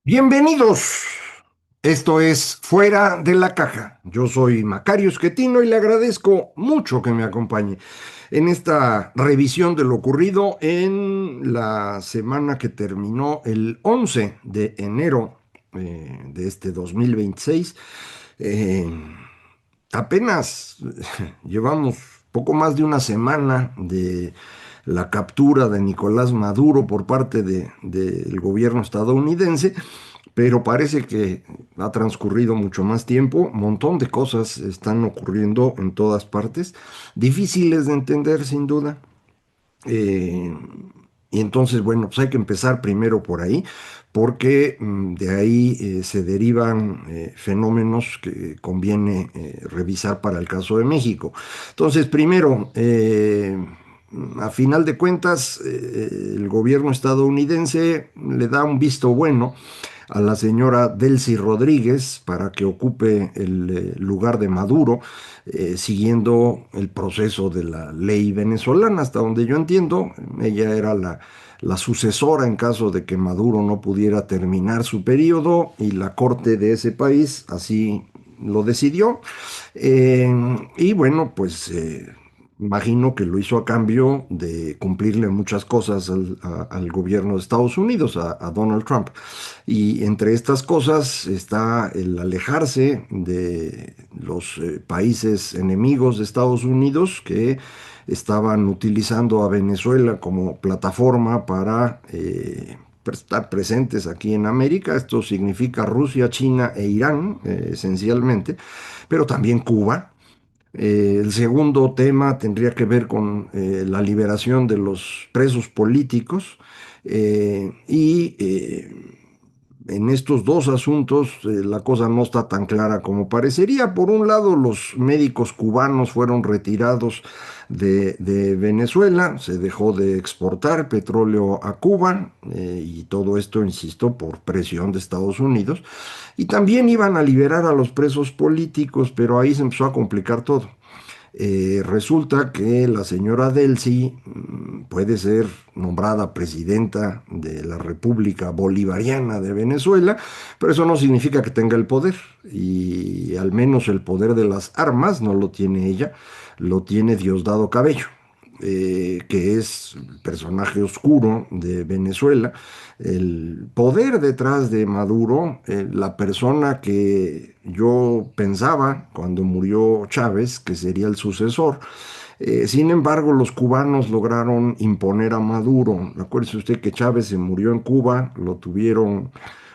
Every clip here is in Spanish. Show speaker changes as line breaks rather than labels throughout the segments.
Bienvenidos. Esto es Fuera de la Caja. Yo soy Macario Esquetino y le agradezco mucho que me acompañe en esta revisión de lo ocurrido en la semana que terminó el 11 de enero de este 2026. Eh, Apenas llevamos poco más de una semana de la captura de Nicolás Maduro por parte del gobierno estadounidense, pero parece que ha transcurrido mucho más tiempo. Un montón de cosas están ocurriendo en todas partes, difíciles de entender sin duda. Eh, y entonces, bueno, pues hay que empezar primero por ahí, porque de ahí se derivan fenómenos que conviene revisar para el caso de México. Entonces, primero, a final de cuentas, el gobierno estadounidense le da un visto bueno a la señora Delcy Rodríguez para que ocupe el lugar de Maduro, siguiendo el proceso de la ley venezolana. Hasta donde yo entiendo, ella era la sucesora en caso de que Maduro no pudiera terminar su periodo y la corte de ese país así lo decidió. Y bueno, pues imagino que lo hizo a cambio de cumplirle muchas cosas al gobierno de Estados Unidos, a Donald Trump. Y entre estas cosas está el alejarse de los países enemigos de Estados Unidos que estaban utilizando a Venezuela como plataforma para estar presentes aquí en América. Esto significa Rusia, China e Irán, esencialmente, pero también Cuba. El segundo tema tendría que ver con la liberación de los presos políticos y en estos dos asuntos la cosa no está tan clara como parecería. Por un lado, los médicos cubanos fueron retirados de Venezuela, se dejó de exportar petróleo a Cuba y todo esto, insisto, por presión de Estados Unidos. Y también iban a liberar a los presos políticos, pero ahí se empezó a complicar todo. Resulta que la señora Delcy puede ser nombrada presidenta de la República Bolivariana de Venezuela, pero eso no significa que tenga el poder. Y al menos el poder de las armas no lo tiene ella, lo tiene Diosdado Cabello, que es el personaje oscuro de Venezuela, el poder detrás de Maduro, la persona que yo pensaba cuando murió Chávez, que sería el sucesor. Sin embargo, los cubanos lograron imponer a Maduro. Acuérdese usted que Chávez se murió en Cuba, lo tuvieron,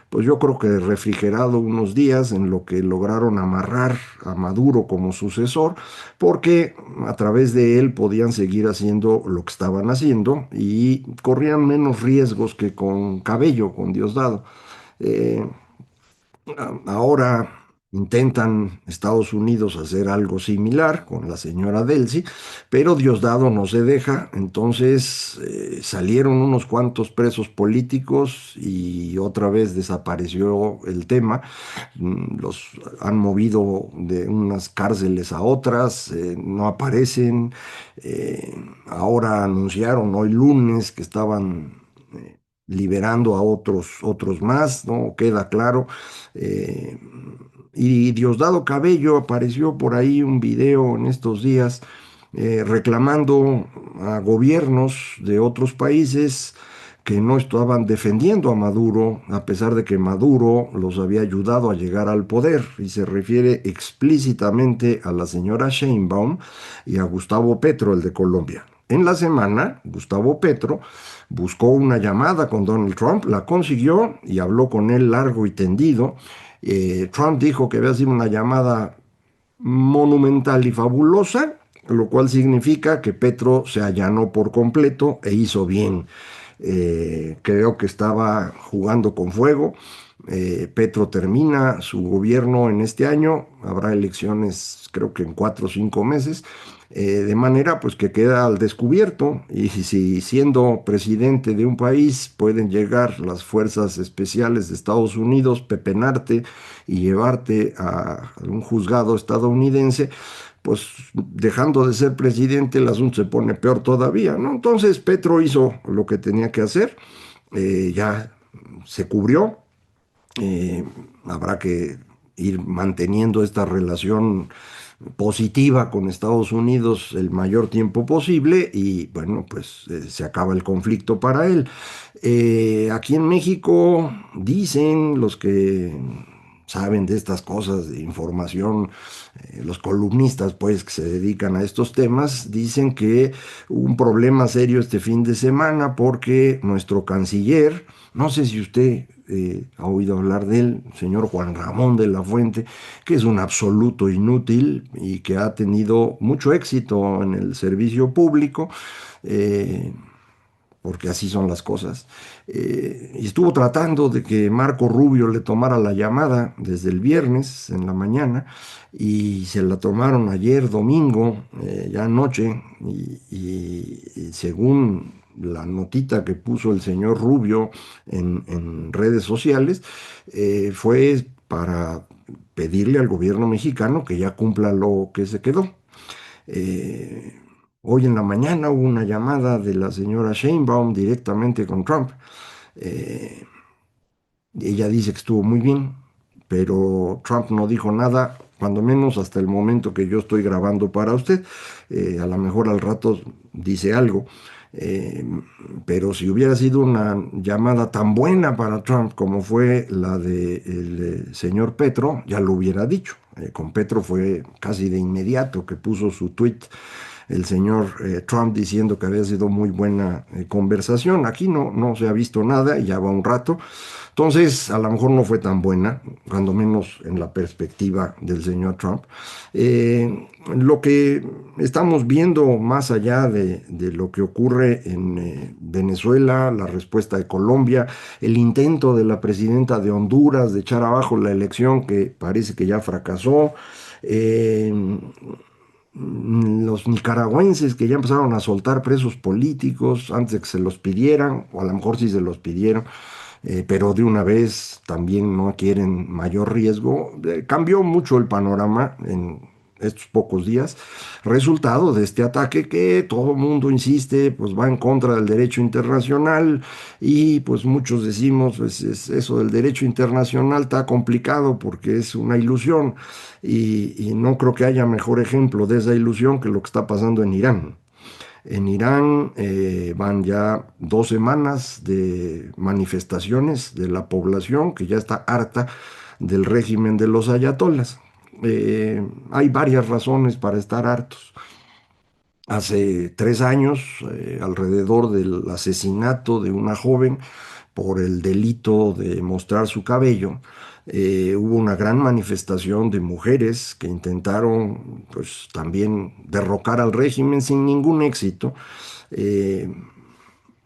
pues yo creo que refrigerado unos días en lo que lograron amarrar a Maduro como sucesor, porque a través de él podían seguir haciendo lo que estaban haciendo y corrían menos riesgos que con Cabello, con Diosdado. Eh, Ahora intentan Estados Unidos hacer algo similar con la señora Delcy, pero Diosdado no se deja. Entonces salieron unos cuantos presos políticos y otra vez desapareció el tema. Los han movido de unas cárceles a otras, no aparecen. Ahora anunciaron hoy lunes que estaban liberando a otros más, ¿no? Queda claro. Eh, y Diosdado Cabello apareció por ahí un video en estos días reclamando a gobiernos de otros países que no estaban defendiendo a Maduro, a pesar de que Maduro los había ayudado a llegar al poder, y se refiere explícitamente a la señora Sheinbaum y a Gustavo Petro, el de Colombia. En la semana, Gustavo Petro buscó una llamada con Donald Trump, la consiguió y habló con él largo y tendido. Trump dijo que había sido una llamada monumental y fabulosa, lo cual significa que Petro se allanó por completo e hizo bien. Creo que estaba jugando con fuego. Petro termina su gobierno en este año, habrá elecciones creo que en 4 o 5 meses, de manera pues que queda al descubierto y si siendo presidente de un país pueden llegar las fuerzas especiales de Estados Unidos, pepenarte y llevarte a un juzgado estadounidense, pues dejando de ser presidente el asunto se pone peor todavía, ¿no? Entonces Petro hizo lo que tenía que hacer, ya se cubrió, Eh, Habrá que ir manteniendo esta relación positiva con Estados Unidos el mayor tiempo posible y bueno, pues se acaba el conflicto para él. Aquí en México dicen los que saben de estas cosas, de información, los columnistas pues que se dedican a estos temas, dicen que hubo un problema serio este fin de semana porque nuestro canciller, no sé si usted ha oído hablar de él, señor Juan Ramón de la Fuente, que es un absoluto inútil y que ha tenido mucho éxito en el servicio público, eh, porque así son las cosas. Y estuvo tratando de que Marco Rubio le tomara la llamada desde el viernes en la mañana y se la tomaron ayer domingo, ya anoche, y según la notita que puso el señor Rubio en redes sociales, fue para pedirle al gobierno mexicano que ya cumpla lo que se quedó. Eh, Hoy en la mañana hubo una llamada de la señora Sheinbaum directamente con Trump. Eh, Ella dice que estuvo muy bien, pero Trump no dijo nada, cuando menos hasta el momento que yo estoy grabando para usted. A lo mejor al rato dice algo. Eh, pero si hubiera sido una llamada tan buena para Trump como fue la del señor Petro, ya lo hubiera dicho. Con Petro fue casi de inmediato que puso su tweet el señor Trump diciendo que había sido muy buena conversación. Aquí no se ha visto nada y ya va un rato. Entonces, a lo mejor no fue tan buena, cuando menos en la perspectiva del señor Trump. Lo que estamos viendo más allá de lo que ocurre en Venezuela, la respuesta de Colombia, el intento de la presidenta de Honduras de echar abajo la elección que parece que ya fracasó, eh, los nicaragüenses que ya empezaron a soltar presos políticos antes de que se los pidieran, o a lo mejor sí se los pidieron, pero de una vez también no quieren mayor riesgo. Cambió mucho el panorama en estos pocos días, resultado de este ataque que todo el mundo insiste, pues va en contra del derecho internacional y pues muchos decimos, pues eso del derecho internacional está complicado porque es una ilusión y no creo que haya mejor ejemplo de esa ilusión que lo que está pasando en Irán. En Irán van ya 2 semanas de manifestaciones de la población que ya está harta del régimen de los ayatolas. Hay varias razones para estar hartos. Hace 3 años, alrededor del asesinato de una joven por el delito de mostrar su cabello, hubo una gran manifestación de mujeres que intentaron, pues, también derrocar al régimen sin ningún éxito. Eh,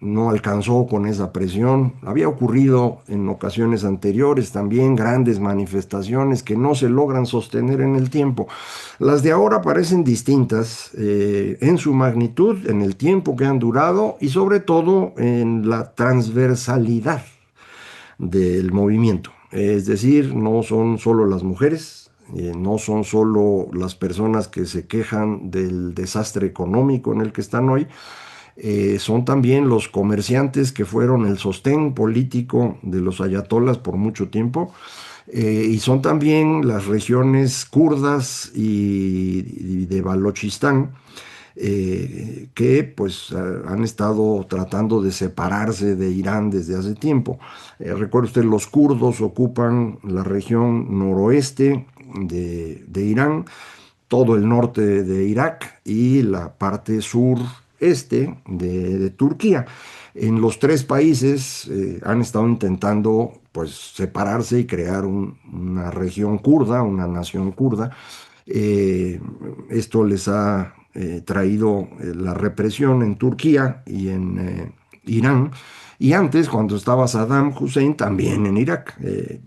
no alcanzó con esa presión. Había ocurrido en ocasiones anteriores también grandes manifestaciones que no se logran sostener en el tiempo. Las de ahora parecen distintas en su magnitud, en el tiempo que han durado y sobre todo en la transversalidad del movimiento. Es decir, no son solo las mujeres, no son solo las personas que se quejan del desastre económico en el que están hoy, son también los comerciantes que fueron el sostén político de los ayatolas por mucho tiempo, y son también las regiones kurdas y de Balochistán, que pues han estado tratando de separarse de Irán desde hace tiempo. Recuerde usted, los kurdos ocupan la región noroeste de Irán, todo el norte de Irak y la parte sureste de Turquía. En los tres países han estado intentando pues separarse y crear una región kurda, una nación kurda. Eh, Esto les ha traído la represión en Turquía y en Irán. Y antes, cuando estaba Saddam Hussein, también en Irak.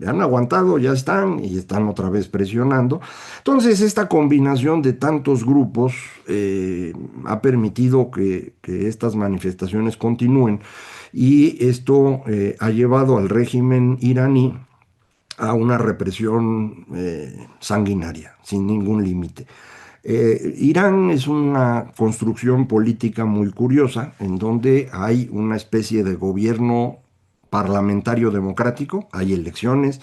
Han aguantado, ya están y están otra vez presionando. Entonces, esta combinación de tantos grupos ha permitido que estas manifestaciones continúen y esto ha llevado al régimen iraní a una represión sanguinaria, sin ningún límite. Irán es una construcción política muy curiosa, en donde hay una especie de gobierno parlamentario democrático, hay elecciones,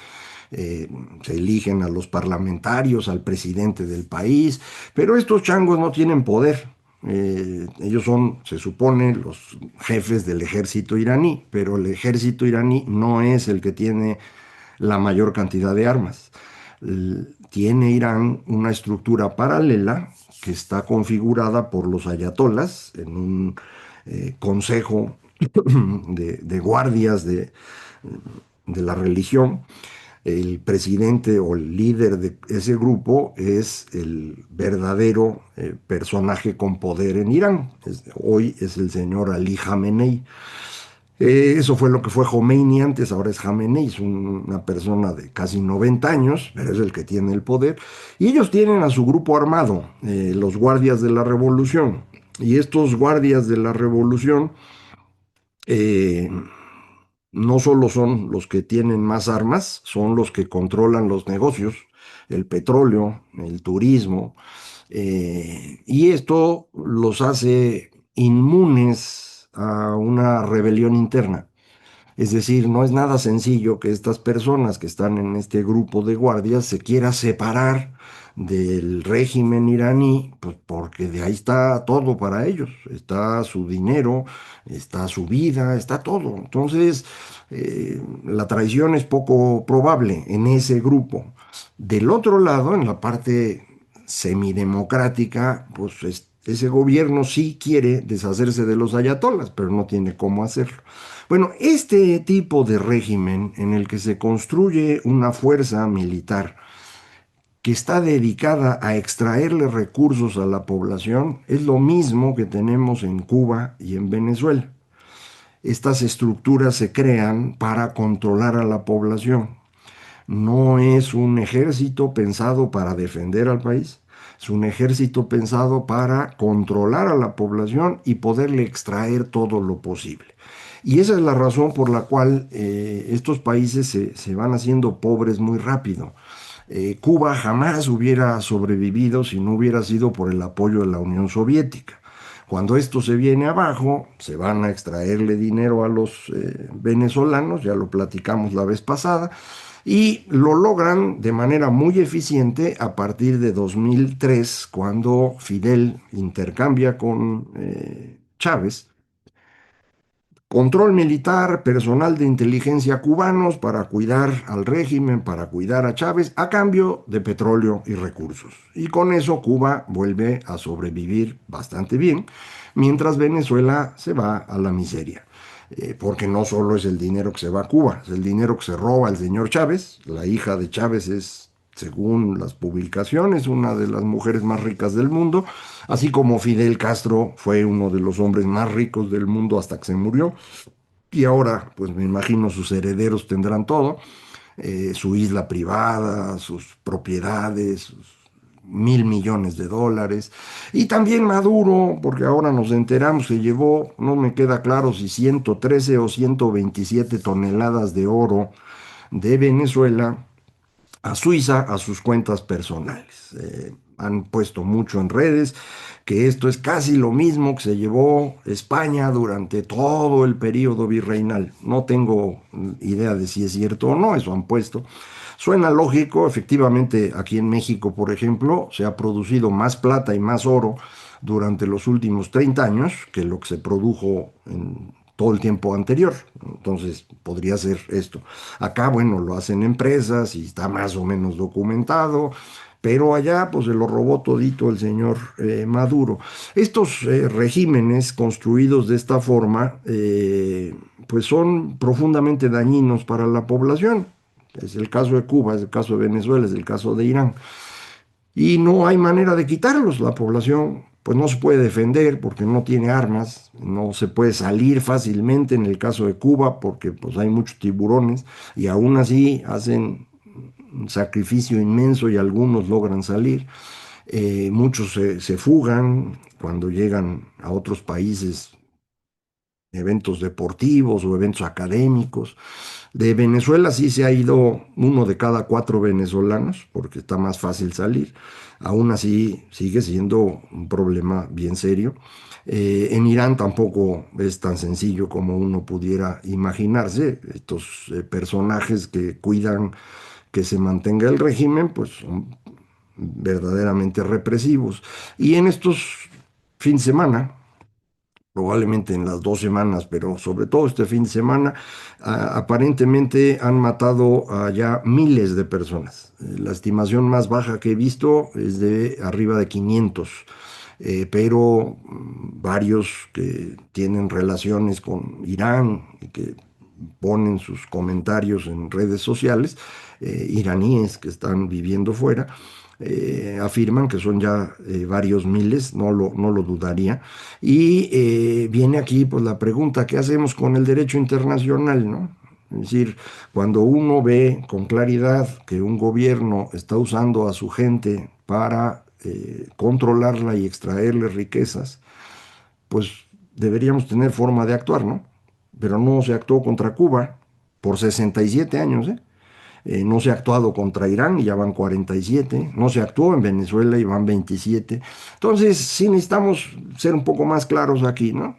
eh, se eligen a los parlamentarios, al presidente del país, pero estos changos no tienen poder. Ellos son, se supone, los jefes del ejército iraní, pero el ejército iraní no es el que tiene la mayor cantidad de armas. Tiene Irán una estructura paralela que está configurada por los ayatolas en un consejo de guardias de la religión. El presidente o el líder de ese grupo es el verdadero personaje con poder en Irán. Hoy es el señor Ali Khamenei. Eso fue lo que fue Khomeini antes, ahora es Khamenei, es una persona de casi 90 años, pero es el que tiene el poder. Y ellos tienen a su grupo armado, los guardias de la revolución. Y estos guardias de la revolución eh, no solo son los que tienen más armas, son los que controlan los negocios, el petróleo, el turismo, y esto los hace inmunes a una rebelión interna. Es decir, no es nada sencillo que estas personas que están en este grupo de guardias se quiera separar del régimen iraní, pues porque de ahí está todo para ellos, está su dinero, está su vida, está todo. Entonces, la traición es poco probable en ese grupo. Del otro lado, en la parte semidemocrática, pues ese gobierno sí quiere deshacerse de los ayatolas, pero no tiene cómo hacerlo. Bueno, este tipo de régimen en el que se construye una fuerza militar que está dedicada a extraerle recursos a la población es lo mismo que tenemos en Cuba y en Venezuela. Estas estructuras se crean para controlar a la población. No es un ejército pensado para defender al país, es un ejército pensado para controlar a la población y poderle extraer todo lo posible. Y esa es la razón por la cual estos países se van haciendo pobres muy rápido. Cuba jamás hubiera sobrevivido si no hubiera sido por el apoyo de la Unión Soviética. Cuando esto se viene abajo, se van a extraerle dinero a los venezolanos, ya lo platicamos la vez pasada, y lo logran de manera muy eficiente a partir de 2003, cuando Fidel intercambia con Chávez control militar, personal de inteligencia cubanos para cuidar al régimen, para cuidar a Chávez, a cambio de petróleo y recursos. Y con eso Cuba vuelve a sobrevivir bastante bien, mientras Venezuela se va a la miseria. Porque no solo es el dinero que se va a Cuba, es el dinero que se roba el señor Chávez. La hija de Chávez es, según las publicaciones, una de las mujeres más ricas del mundo, así como Fidel Castro fue uno de los hombres más ricos del mundo hasta que se murió. Y ahora, pues me imagino sus herederos tendrán todo, su isla privada, sus propiedades, sus 1.000 millones de dólares. Y también Maduro, porque ahora nos enteramos que llevó, no me queda claro si 113 o 127 toneladas de oro de Venezuela a Suiza a sus cuentas personales. Han puesto mucho en redes que esto es casi lo mismo que se llevó España durante todo el periodo virreinal. No tengo idea de si es cierto o no, eso han puesto. Suena lógico, efectivamente aquí en México, por ejemplo, se ha producido más plata y más oro durante los últimos 30 años que lo que se produjo en todo el tiempo anterior. Entonces, podría ser esto. Acá, bueno, lo hacen empresas y está más o menos documentado, pero allá, pues se lo robó todito el señor Maduro. Estos regímenes construidos de esta forma, pues son profundamente dañinos para la población. Es el caso de Cuba, es el caso de Venezuela, es el caso de Irán. Y no hay manera de quitarlos. La población pues no se puede defender porque no tiene armas, no se puede salir fácilmente en el caso de Cuba porque pues hay muchos tiburones y aún así hacen un sacrificio inmenso y algunos logran salir. Muchos se fugan cuando llegan a otros países, eventos deportivos o eventos académicos. De Venezuela sí se ha ido uno de cada cuatro venezolanos, porque está más fácil salir. Aún así sigue siendo un problema bien serio. En Irán tampoco es tan sencillo como uno pudiera imaginarse. Estos personajes que cuidan que se mantenga el régimen, pues son verdaderamente represivos. Y en estos fin de semana, probablemente en las 2 semanas, pero sobre todo este fin de semana, aparentemente han matado a ya miles de personas. La estimación más baja que he visto es de arriba de 500, pero varios que tienen relaciones con Irán y que ponen sus comentarios en redes sociales, iraníes que están viviendo fuera, afirman que son ya varios miles, no lo dudaría. Y viene aquí pues la pregunta, ¿qué hacemos con el derecho internacional, no? Es decir, cuando uno ve con claridad que un gobierno está usando a su gente para controlarla y extraerle riquezas, pues deberíamos tener forma de actuar, ¿no? Pero no se actuó contra Cuba por 67 años, ¿eh? No se ha actuado contra Irán y ya van 47, no se actuó en Venezuela y van 27. Entonces, sí necesitamos ser un poco más claros aquí, ¿no?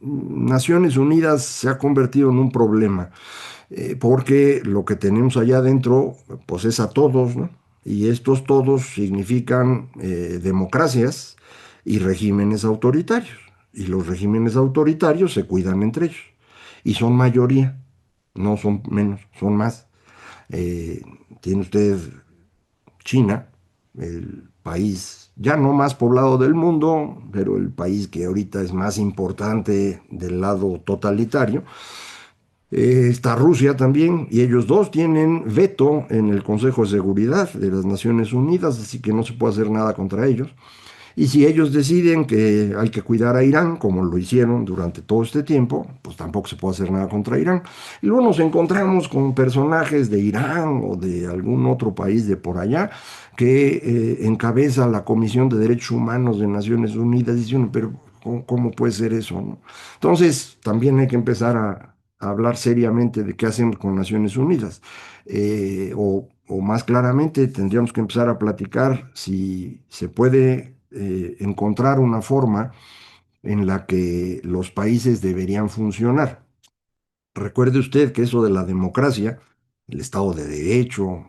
Naciones Unidas se ha convertido en un problema, porque lo que tenemos allá adentro, pues es a todos, ¿no? Y estos todos significan democracias y regímenes autoritarios. Y los regímenes autoritarios se cuidan entre ellos. Y son mayoría, no son menos, son más. Eh, Tiene usted China, el país ya no más poblado del mundo, pero el país que ahorita es más importante del lado totalitario. Está Rusia también, y ellos dos tienen veto en el Consejo de Seguridad de las Naciones Unidas, así que no se puede hacer nada contra ellos. Y si ellos deciden que hay que cuidar a Irán, como lo hicieron durante todo este tiempo, pues tampoco se puede hacer nada contra Irán. Y luego nos encontramos con personajes de Irán o de algún otro país de por allá que encabeza la Comisión de Derechos Humanos de Naciones Unidas, diciendo, pero ¿cómo puede ser eso, no? Entonces, también hay que empezar a hablar seriamente de qué hacemos con Naciones Unidas. O más claramente, tendríamos que empezar a platicar si se puede encontrar una forma en la que los países deberían funcionar. Recuerde usted que eso de la democracia, el Estado de Derecho,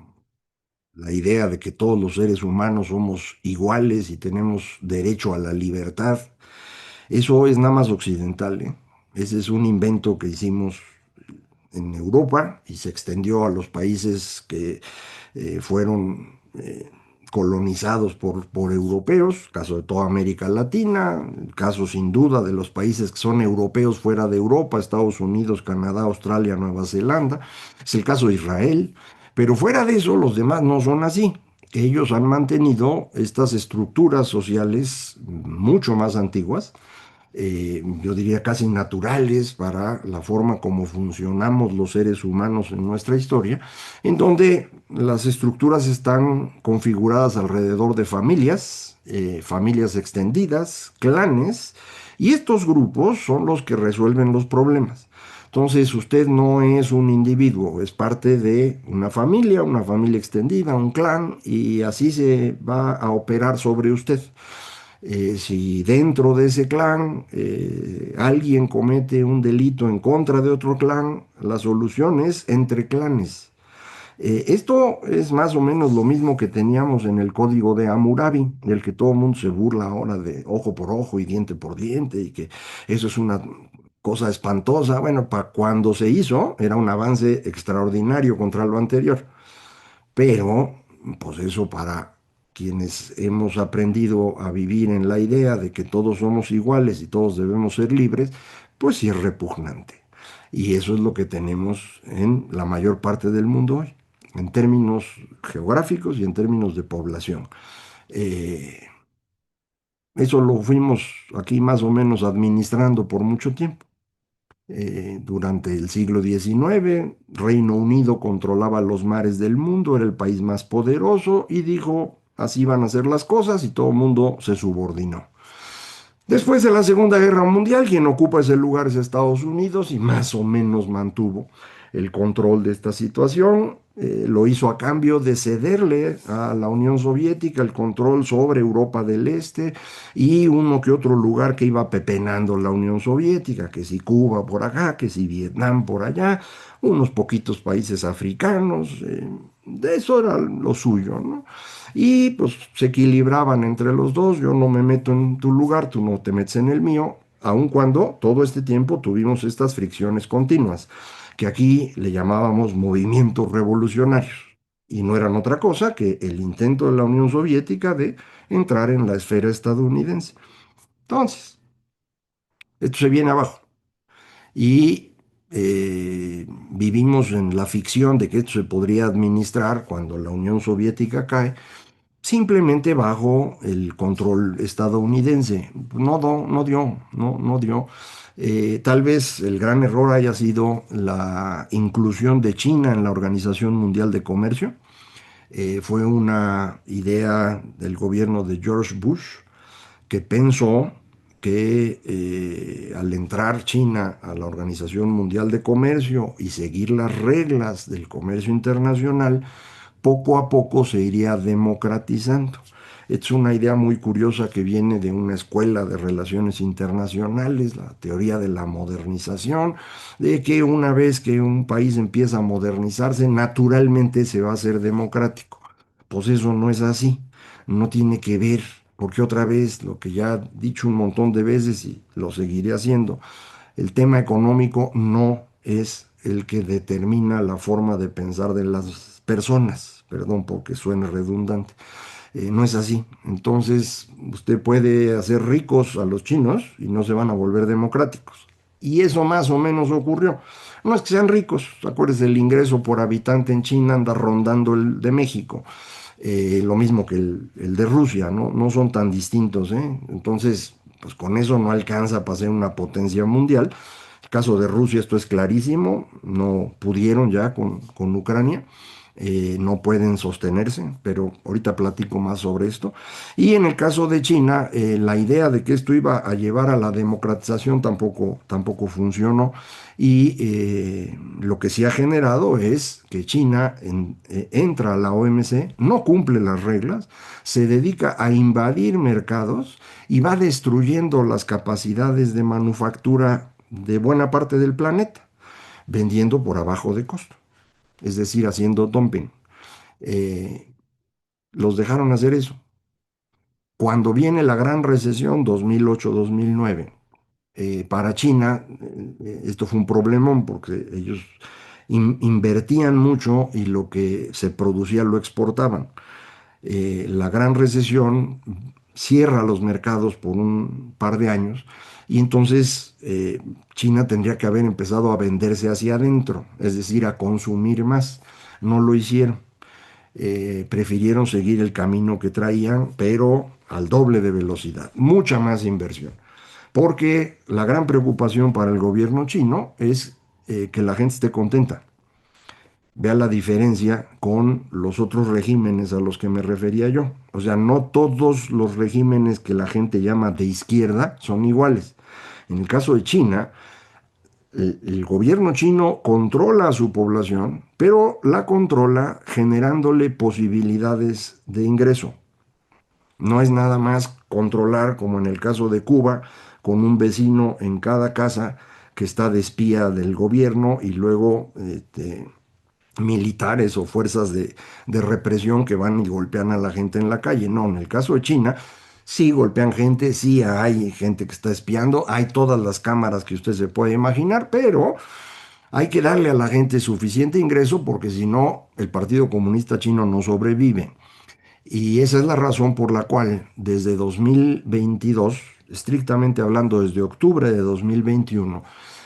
la idea de que todos los seres humanos somos iguales y tenemos derecho a la libertad, eso es nada más occidental, ¿eh? Ese es un invento que hicimos en Europa y se extendió a los países que fueron colonizados por europeos, caso de toda América Latina, el caso sin duda de los países que son europeos fuera de Europa, Estados Unidos, Canadá, Australia, Nueva Zelanda, es el caso de Israel, pero fuera de eso los demás no son así. Ellos han mantenido estas estructuras sociales mucho más antiguas, yo diría casi naturales para la forma como funcionamos los seres humanos en nuestra historia, en donde las estructuras están configuradas alrededor de familias, familias extendidas, clanes, y estos grupos son los que resuelven los problemas. Entonces usted no es un individuo, es parte de una familia extendida, un clan, y así se va a operar sobre usted. Si dentro de ese clan alguien comete un delito en contra de otro clan, la solución es entre clanes. Esto es más o menos lo mismo que teníamos en el código de Hammurabi, del que todo el mundo se burla ahora de ojo por ojo y diente por diente, y que eso es una cosa espantosa. Bueno, para cuando se hizo era un avance extraordinario contra lo anterior. Pero, pues eso para quienes hemos aprendido a vivir en la idea de que todos somos iguales y todos debemos ser libres, pues sí es repugnante. Y eso es lo que tenemos en la mayor parte del mundo hoy, en términos geográficos y en términos de población. Eh, Eso lo fuimos aquí más o menos administrando por mucho tiempo. Durante el siglo XIX, Reino Unido controlaba los mares del mundo, era el país más poderoso y dijo, así van a ser las cosas y todo el mundo se subordinó. Después de la Segunda Guerra Mundial, quien ocupa ese lugar es Estados Unidos y más o menos mantuvo. el control de esta situación. Lo hizo a cambio de cederle a la Unión Soviética el control sobre Europa del Este y uno que otro lugar que iba pepenando la Unión Soviética, que si Cuba por acá, que si Vietnam por allá, unos poquitos países africanos, de eso era lo suyo, ¿no? Y pues se equilibraban entre los dos, yo no me meto en tu lugar, tú no te metes en el mío, aun cuando todo este tiempo tuvimos estas fricciones continuas, que aquí le llamábamos movimientos revolucionarios, y no eran otra cosa que el intento de la Unión Soviética de entrar en la esfera estadounidense. Entonces, esto se viene abajo. Y vivimos en la ficción de que esto se podría administrar cuando la Unión Soviética cae, simplemente bajo el control estadounidense. No dio. Tal vez el gran error haya sido la inclusión de China en la Organización Mundial de Comercio. Fue una idea del gobierno de George Bush que pensó que al entrar China a la Organización Mundial de Comercio y seguir las reglas del comercio internacional, poco a poco se iría democratizando. Es una idea muy curiosa que viene de una escuela de relaciones internacionales, la teoría de la modernización, de que una vez que un país empieza a modernizarse, naturalmente se va a hacer democrático. Pues eso no es así, no tiene que ver, porque otra vez lo que ya he dicho un montón de veces y lo seguiré haciendo, el tema económico no es el que determina la forma de pensar de las personas, perdón porque suene redundante. No es así. Entonces, usted puede hacer ricos a los chinos y no se van a volver democráticos. Y eso más o menos ocurrió. No es que sean ricos, acuérdense, el ingreso por habitante en China anda rondando el de México. Lo mismo que el de Rusia, ¿no? No son tan distintos, ¿eh? Entonces, pues con eso no alcanza para ser una potencia mundial. El caso de Rusia, esto es clarísimo, no pudieron ya con Ucrania, no pueden sostenerse, pero ahorita platico más sobre esto. Y en el caso de China, la idea de que esto iba a llevar a la democratización tampoco funcionó. Y lo que sí ha generado es que China entra a la OMC, no cumple las reglas, se dedica a invadir mercados y va destruyendo las capacidades de manufactura de buena parte del planeta, vendiendo por abajo de costo, es decir, haciendo dumping. Eh, los dejaron hacer eso. Cuando viene la gran recesión 2008-2009, para China, esto fue un problemón porque ellos invertían mucho y lo que se producía lo exportaban. La gran recesión cierra los mercados por un par de años y entonces China tendría que haber empezado a venderse hacia adentro, es decir, a consumir más. No lo hicieron. Prefirieron seguir el camino que traían, pero al doble de velocidad, mucha más inversión. Porque la gran preocupación para el gobierno chino es que la gente esté contenta. Vea la diferencia con los otros regímenes a los que me refería yo. O sea, no todos los regímenes que la gente llama de izquierda son iguales. En el caso de China, el gobierno chino controla a su población, pero la controla generándole posibilidades de ingreso. No es nada más controlar, como en el caso de Cuba, con un vecino en cada casa que está de espía del gobierno y luego militares o fuerzas de represión que van y golpean a la gente en la calle. No, en el caso de China, sí golpean gente, sí hay gente que está espiando, hay todas las cámaras que usted se puede imaginar, pero hay que darle a la gente suficiente ingreso porque si no, el Partido Comunista Chino no sobrevive. Y esa es la razón por la cual desde 2022, estrictamente hablando desde octubre de 2021,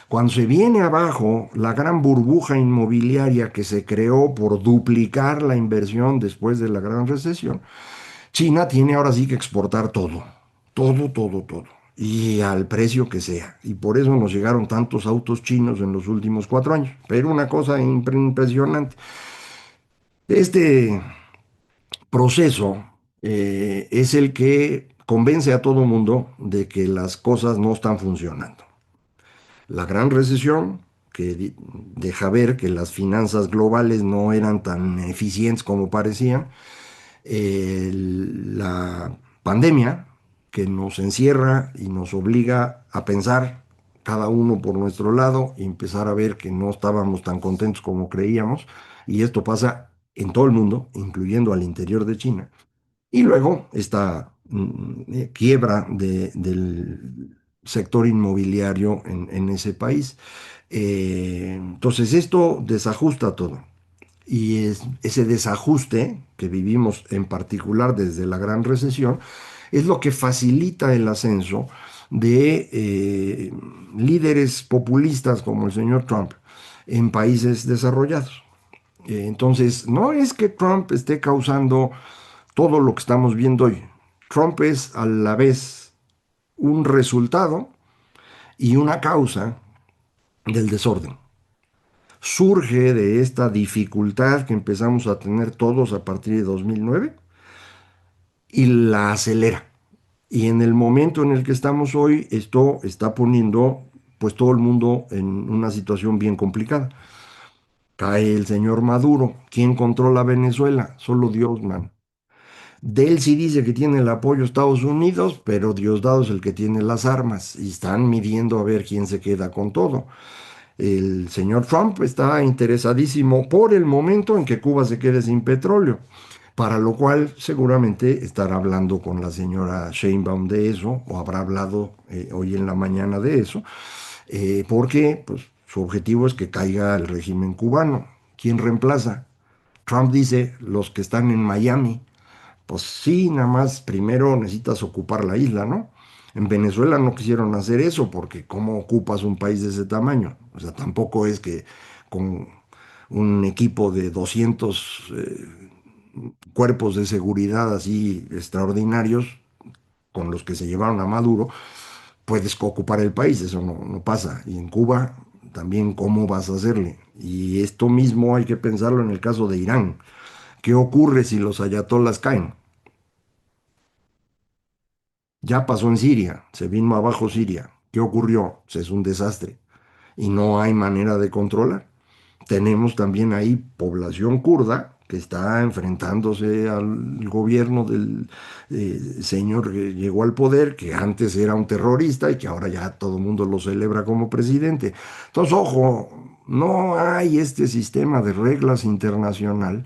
cuando se viene abajo la gran burbuja inmobiliaria que se creó por duplicar la inversión después de la gran recesión, China tiene ahora sí que exportar todo, todo, y al precio que sea. Y por eso nos llegaron tantos autos chinos en los últimos 4 años. Pero una cosa impresionante, este proceso es el que convence a todo mundo de que las cosas no están funcionando. La gran recesión deja ver que las finanzas globales no eran tan eficientes como parecían. La pandemia que nos encierra y nos obliga a pensar cada uno por nuestro lado y empezar a ver que no estábamos tan contentos como creíamos. Y esto pasa en todo el mundo, incluyendo al interior de China. Y luego esta quiebra del sector inmobiliario en ese país. Entonces esto desajusta todo. Y ese desajuste que vivimos en particular desde la Gran Recesión es lo que facilita el ascenso de líderes populistas como el señor Trump en países desarrollados. Entonces, no es que Trump esté causando todo lo que estamos viendo hoy. Trump es a la vez un resultado y una causa del desorden. Surge de esta dificultad que empezamos a tener todos a partir de 2009 y la acelera. Y en el momento en el que estamos hoy, esto está poniendo pues todo el mundo en una situación bien complicada. Cae el señor Maduro. ¿Quién controla Venezuela? Solo Dios, man. De él sí dice que tiene el apoyo de Estados Unidos, pero Diosdado es el que tiene las armas y están midiendo a ver quién se queda con todo. El señor Trump está interesadísimo por el momento en que Cuba se quede sin petróleo, para lo cual seguramente estará hablando con la señora Sheinbaum de eso, o habrá hablado hoy en la mañana de eso, porque pues, su objetivo es que caiga el régimen cubano. ¿Quién reemplaza? Trump dice los que están en Miami. Pues sí, nada más primero necesitas ocupar la isla, ¿no? En Venezuela no quisieron hacer eso porque ¿cómo ocupas un país de ese tamaño? O sea, tampoco es que con un equipo de 200 cuerpos de seguridad así extraordinarios con los que se llevaron a Maduro, puedes ocupar el país, eso no pasa. Y en Cuba también, ¿cómo vas a hacerle? Y esto mismo hay que pensarlo en el caso de Irán. ¿Qué ocurre si los ayatolas caen? Ya pasó en Siria, se vino abajo Siria. ¿Qué ocurrió? Pues es un desastre y no hay manera de controlar. Tenemos también ahí población kurda que está enfrentándose al gobierno del señor que llegó al poder, que antes era un terrorista y que ahora ya todo el mundo lo celebra como presidente. Entonces, ojo, no hay este sistema de reglas internacional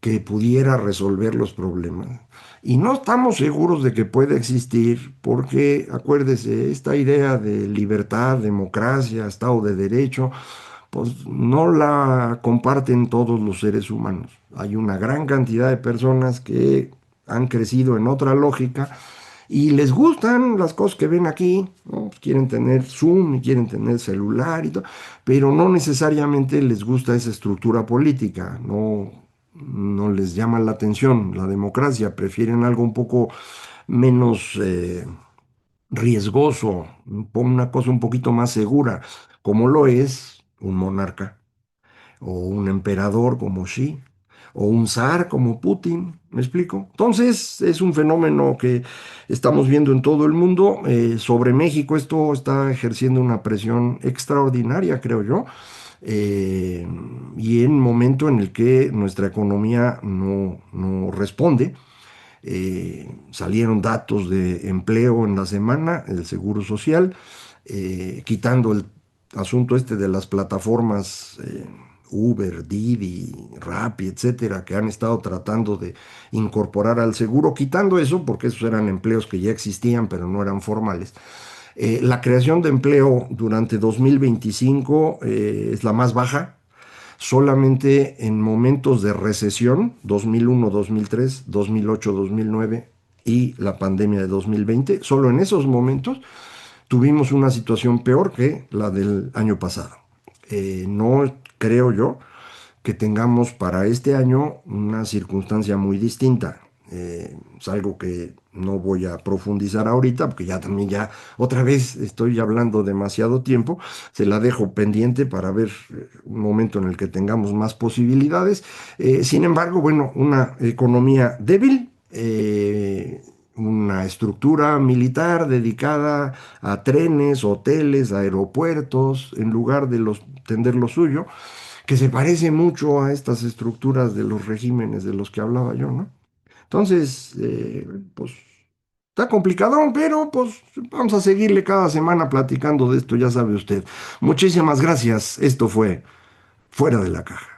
que pudiera resolver los problemas. Y no estamos seguros de que pueda existir porque, acuérdese, esta idea de libertad, democracia, Estado de Derecho, pues no la comparten todos los seres humanos. Hay una gran cantidad de personas que han crecido en otra lógica y les gustan las cosas que ven aquí, ¿no? Pues quieren tener Zoom y quieren tener celular y todo, pero no necesariamente les gusta esa estructura política, no les llama la atención la democracia, prefieren algo un poco menos riesgoso, una cosa un poquito más segura, como lo es un monarca o un emperador como Xi, o un zar como Putin, ¿me explico? Entonces es un fenómeno que estamos viendo en todo el mundo. Sobre México esto está ejerciendo una presión extraordinaria, creo yo, eh, y en un momento en el que nuestra economía no responde. Salieron datos de empleo en la semana, el Seguro Social, quitando el asunto este de las plataformas Uber, Didi, Rappi, etcétera, que han estado tratando de incorporar al seguro, quitando eso, porque esos eran empleos que ya existían, pero no eran formales. La creación de empleo durante 2025 es la más baja. Solamente en momentos de recesión, 2001, 2003, 2008, 2009 y la pandemia de 2020, solo en esos momentos tuvimos una situación peor que la del año pasado. No creo yo que tengamos para este año una circunstancia muy distinta. Es algo que no voy a profundizar ahorita, porque ya también ya otra vez estoy hablando demasiado tiempo. Se la dejo pendiente para ver un momento en el que tengamos más posibilidades. Sin embargo, bueno, una economía débil. Una estructura militar dedicada a trenes, hoteles, aeropuertos, en lugar de los tender lo suyo, que se parece mucho a estas estructuras de los regímenes de los que hablaba yo, ¿no? Entonces, pues está complicadón, pero pues vamos a seguirle cada semana platicando de esto, ya sabe usted. Muchísimas gracias. Esto fue Fuera de la Caja.